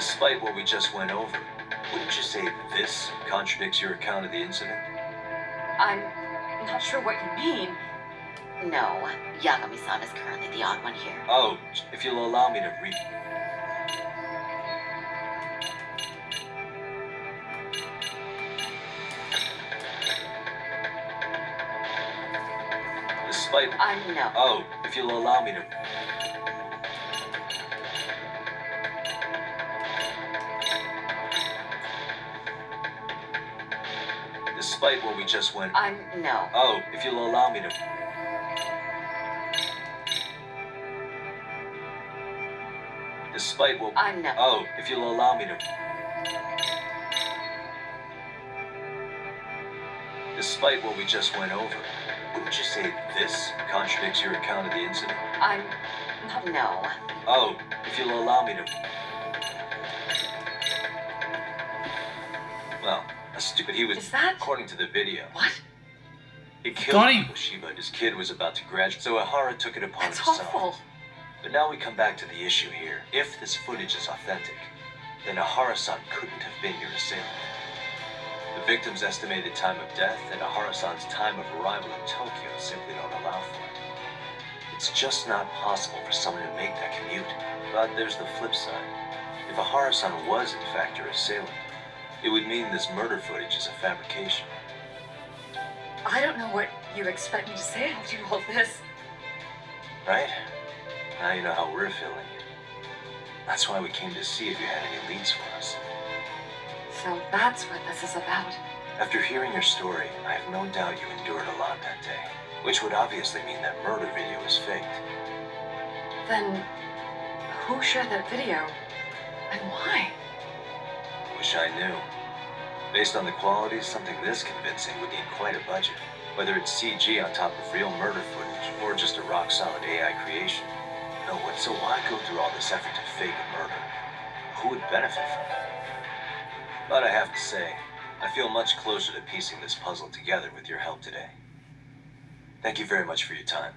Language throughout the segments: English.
Despite what we just went over, wouldn't you say this contradicts your account of the incident? I'm not sure what you mean. No, Yagami-san is currently the odd one here. Oh, if you'll allow me to read. Despite... No. Oh, if you'll allow me to... Despite what we just went... No. Oh, if you'll allow me to... Despite what... No. Oh, if you'll allow me to... Despite what we just went over, wouldn't you say this contradicts your account of the incident? No. Oh, if you'll allow me to... Well, that's stupid. He was... Is that... According to the video. What? He killed Shiba and his kid was about to graduate, so Ahara took it upon That's himself. awful. But now we come back to the issue here. If this footage is authentic, then Ahara-san couldn't have been your assailant. The victim's estimated time of death and Ahara-san's time of arrival in Tokyo simply don't allow for it. It's just not possible for someone to make that commute. But there's the flip side. If Ahara-san was in fact your assailant, it would mean this murder footage is a fabrication. I don't know what you expect me to say after all this. Right? Now you know how we're feeling. That's why we came to see if you had any leads for us. So that's what this is about. After hearing your story, I have no doubt you endured a lot that day, which would obviously mean that murder video is faked. Then, who shared that video? And why? Wish I knew. Based on the quality, something this convincing would need quite a budget. Whether it's CG on top of real murder footage, or just a rock-solid AI creation. No, what? So why go through all this effort to fake a murder? Who would benefit from it? But I have to say, I feel much closer to piecing this puzzle together with your help today. Thank you very much for your time.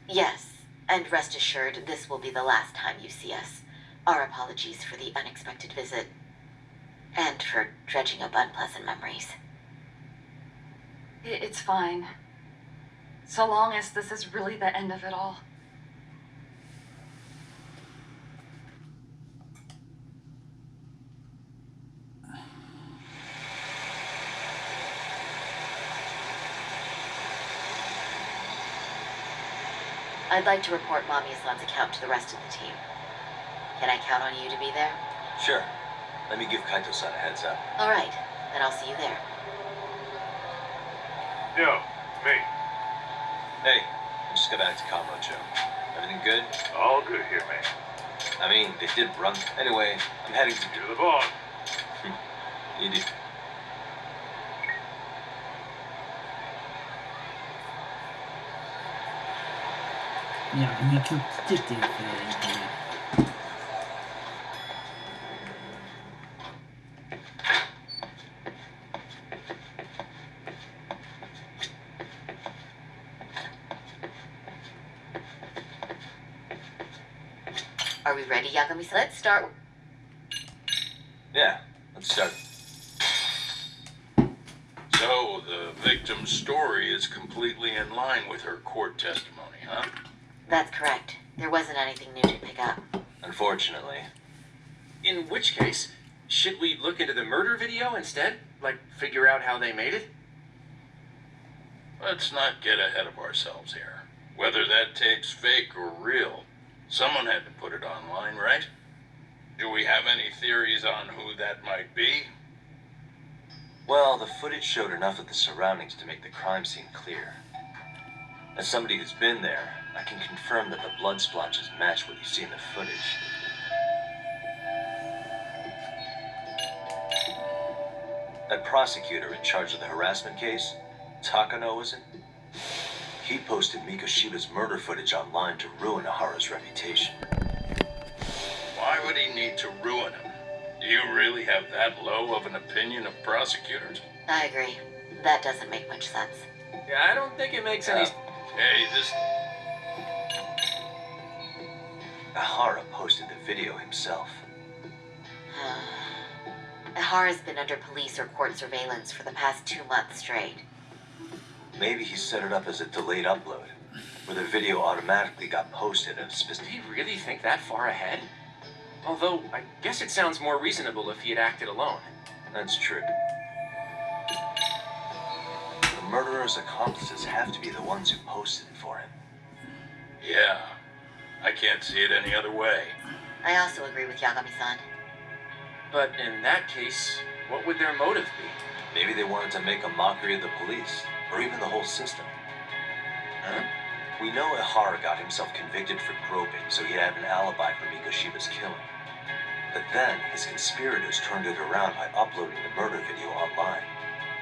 Yes, and rest assured, this will be the last time you see us. Our apologies for the unexpected visit, and for dredging up unpleasant memories. It's fine. So long as this is really the end of it all. I'd like to report Mamiya-san's account to the rest of the team. Can I count on you to be there? Sure. Let me give Kaito-san a heads up. All right, then I'll see you there. Yo, me. Hey, I just got back to Kamurocho. Everything good? All good here, man. I mean, they did run. Anyway, I'm heading to... You're the boss. You do. Ja, inget riktigt för Are we ready, Yagami-san? Let's start. Yeah, let's start. So, the victim's story is completely in line with her court testimony, huh? That's correct. There wasn't anything new to pick up. Unfortunately. In which case, should we look into the murder video instead? Like, figure out how they made it? Let's not get ahead of ourselves here. Whether that takes fake or real, someone had to put it online, right? Do we have any theories on who that might be? Well, the footage showed enough of the surroundings to make the crime scene clear. As somebody who's been there, I can confirm that the blood splotches match what you see in the footage. That prosecutor in charge of the harassment case, Takano, was it? He posted Mikoshiba's murder footage online to ruin Ahara's reputation. Why would he need to ruin him? Do you really have that low of an opinion of prosecutors? I agree. That doesn't make much sense. Yeah, I don't think it makes any... Hey, this... Ahara posted the video himself. Ahara's been under police or court surveillance for the past 2 months straight. Maybe he set it up as a delayed upload, where the video automatically got posted at a Did specific... he really think that far ahead? Although, I guess it sounds more reasonable if he had acted alone. That's true. The murderer's accomplices have to be the ones who posted it for him. Yeah, I can't see it any other way. I also agree with Yagami-san. But in that case, what would their motive be? Maybe they wanted to make a mockery of the police, or even the whole system. Huh? We know Ihara got himself convicted for groping, so he'd have an alibi for Mikoshiba's killing. But then, his conspirators turned it around by uploading the murder video online.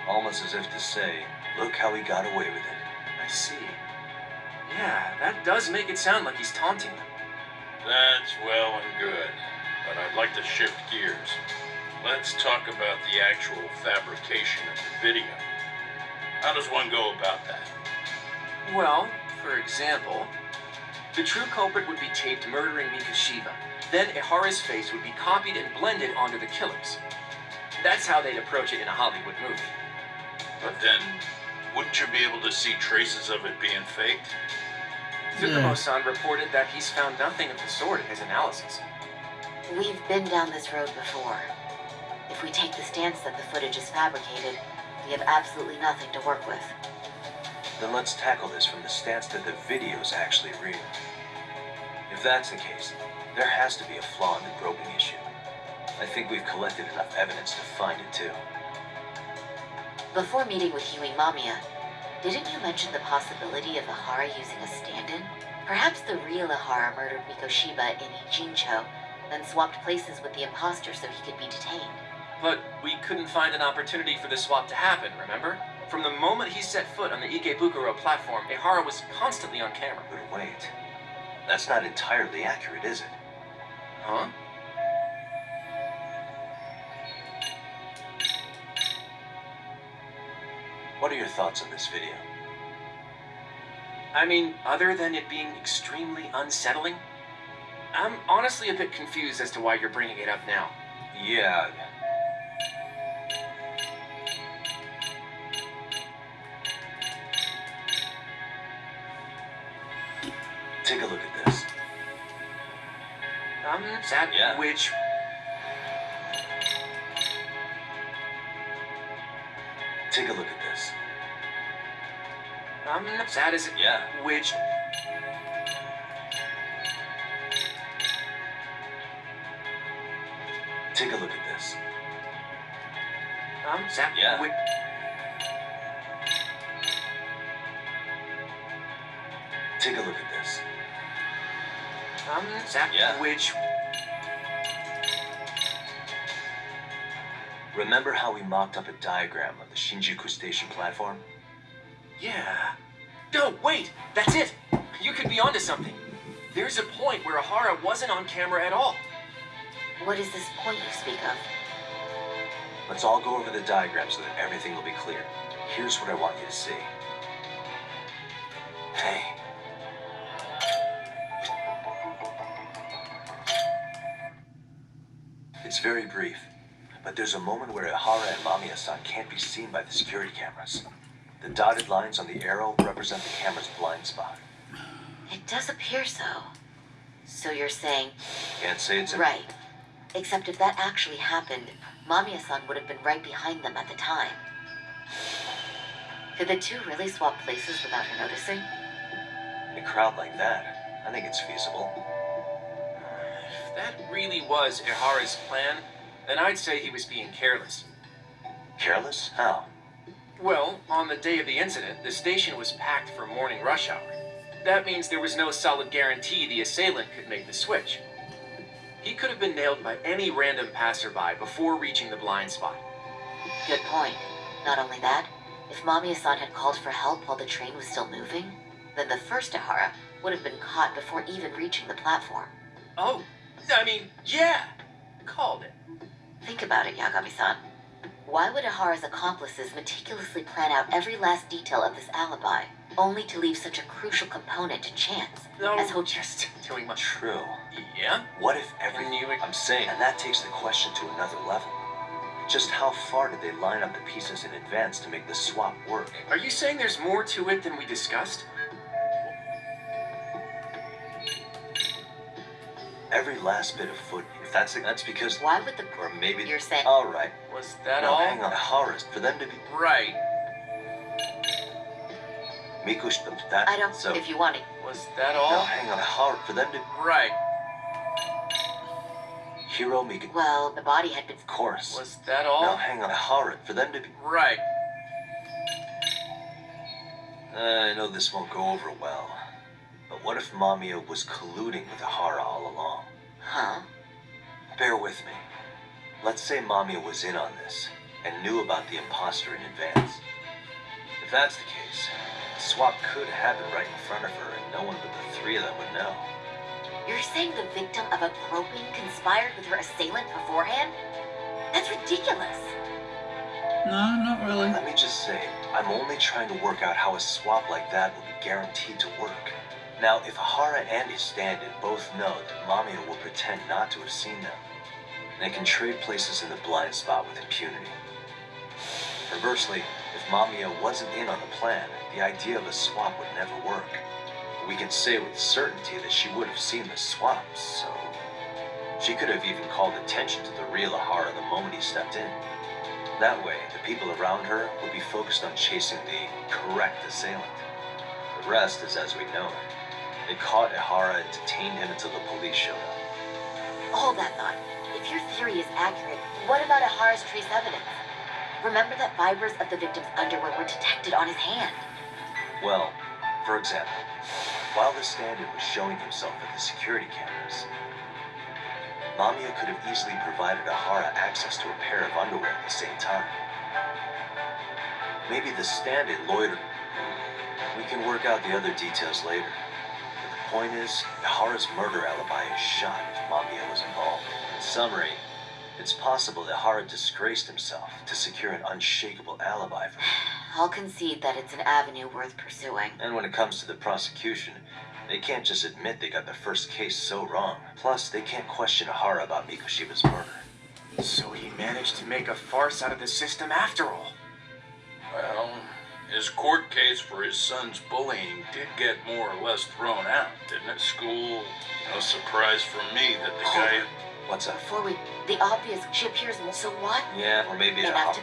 Almost as if to say, look how he got away with it. I see. Yeah, that does make it sound like he's taunting them. That's well and good, but I'd like to shift gears. Let's talk about the actual fabrication of the video. How does one go about that? Well, for example, the true culprit would be taped murdering Mikoshiba. Then Ihara's face would be copied and blended onto the killers. That's how they'd approach it in a Hollywood movie. But then, wouldn't you be able to see traces of it being faked? Tsukumo-san reported that he's found nothing of the sort in his analysis. We've been down this road before. If we take the stance that the footage is fabricated, we have absolutely nothing to work with. Then let's tackle this from the stance that the video's actually real. If that's the case, there has to be a flaw in the groping issue. I think we've collected enough evidence to find it too. Before meeting with Huey Mamiya, didn't you mention the possibility of Ihara using a stand-in? Perhaps the real Ihara murdered Mikoshiba in Ijincho, then swapped places with the imposter so he could be detained. But we couldn't find an opportunity for the swap to happen, remember? From the moment he set foot on the Ikebukuro platform, Ihara was constantly on camera. But wait, that's not entirely accurate, is it? Huh? What are your thoughts on this video? I mean, other than it being extremely unsettling, I'm honestly a bit confused as to why you're bringing it up now. Yeah. Take a look at this. Sad. Yeah. Which... Take a look at this. sad as it... Yeah. Which... Take a look at this. sad. Yeah. Which... Take a look at this. sad. Yeah. Which... Remember how we mocked up a diagram of the Shinjuku Station platform? Yeah. No, wait! That's it! You could be onto something. There's a point where Ihara wasn't on camera at all. What is this point you speak of? Let's all go over the diagram so that everything will be clear. Here's what I want you to see. Hey. It's very brief, but there's a moment where Ihara and Mamiya-san can't be seen by the security cameras. The dotted lines on the arrow represent the camera's blind spot. It does appear so. So you're saying... Can't say it's... Right. Except if that actually happened, Mamiya-san would have been right behind them at the time. Could the two really swap places without her noticing? In a crowd like that, I think it's feasible. If that really was Ihara's plan, then I'd say he was being careless. Careless? How? Well, on the day of the incident, the station was packed for morning rush hour. That means there was no solid guarantee the assailant could make the switch. He could have been nailed by any random passerby before reaching the blind spot. Good point. Not only that, if Mamiya-san had called for help while the train was still moving, then the first Ihara would have been caught before even reaching the platform. Oh, I mean, yeah! Called it. Think about it, Yagami-san. Why would Ahara's accomplices meticulously plan out every last detail of this alibi, only to leave such a crucial component to chance? No, As Ho- just doing much. True. Yeah? What if every... And you- I'm saying, and that takes the question to another level. Just how far did they line up the pieces in advance to make the swap work? Are you saying there's more to it than we discussed? Every last bit of foot. If that's because... Why would the... Or maybe... You're saying... All right. Was that No, all? hang on. Ahara's. For them to be... Right. Mikush... That... I don't... So... If you want to... Was that No, all? hang on. Ahara. For them to... Right. Hiro Mikush... Well, the body had been... Of course. Was that No, all? hang on. Ahara. For them to be... Right. I know this won't go over well. But what if Mamiya was colluding with Ahara all along? Huh? Bear with me. Let's say Mamiya was in on this and knew about the imposter in advance. If that's the case, the swap could happen right in front of her and no one but the three of them would know. You're saying the victim of a groping conspired with her assailant beforehand? That's ridiculous. No, not really. Let me just say, I'm only trying to work out how a swap like that will be guaranteed to work. Now, if Ahara and his stand-in both know that Mamiya will pretend not to have seen them, they can trade places in the blind spot with impunity. Conversely, if Mamiya wasn't in on the plan, the idea of a swap would never work. We can say with certainty that she would have seen the swap, so... She could have even called attention to the real Ahara the moment he stepped in. That way, the people around her would be focused on chasing the correct assailant. The rest is as we know it. They caught Ahara and detained him until the police showed up. Hold that thought. If your theory is accurate, what about Ahara's trace evidence? Remember that fibers of the victim's underwear were detected on his hand. Well, for example, while the stand-in was showing himself at the security cameras, Mamiya could have easily provided Ahara access to a pair of underwear at the same time. Maybe the stand-in loitered. We can work out the other details later. But the point is, Ahara's murder alibi is shot if Mamiya was involved. In summary, it's possible that Ahara disgraced himself to secure an unshakable alibi for him. I'll concede that it's an avenue worth pursuing. And when it comes to the prosecution, they can't just admit they got the first case so wrong. Plus, they can't question Ahara about Mikushiba's murder. So he managed to make a farce out of the system after all. Well, his court case for his son's bullying did get more or less thrown out, didn't it? School, no surprise for me that the guy... What's up? Before we... The obvious ship here's... So what? Yeah, or maybe Enough to...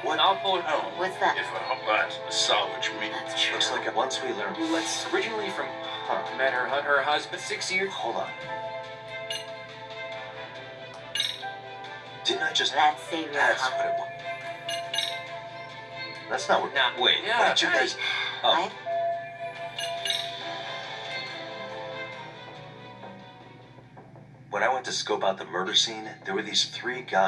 What? I'll pull it Oh, home. What's that? if a but salvage me. That's true. Looks like once we learn... Let's originally from Huh. met her husband 6 years. Hold on. Didn't I just... That's Savior That's Hum. what it was. That's not what... Nah, Wait, yeah, what did you guys... Oh, I... when I went to scope out the murder scene, there were these three guys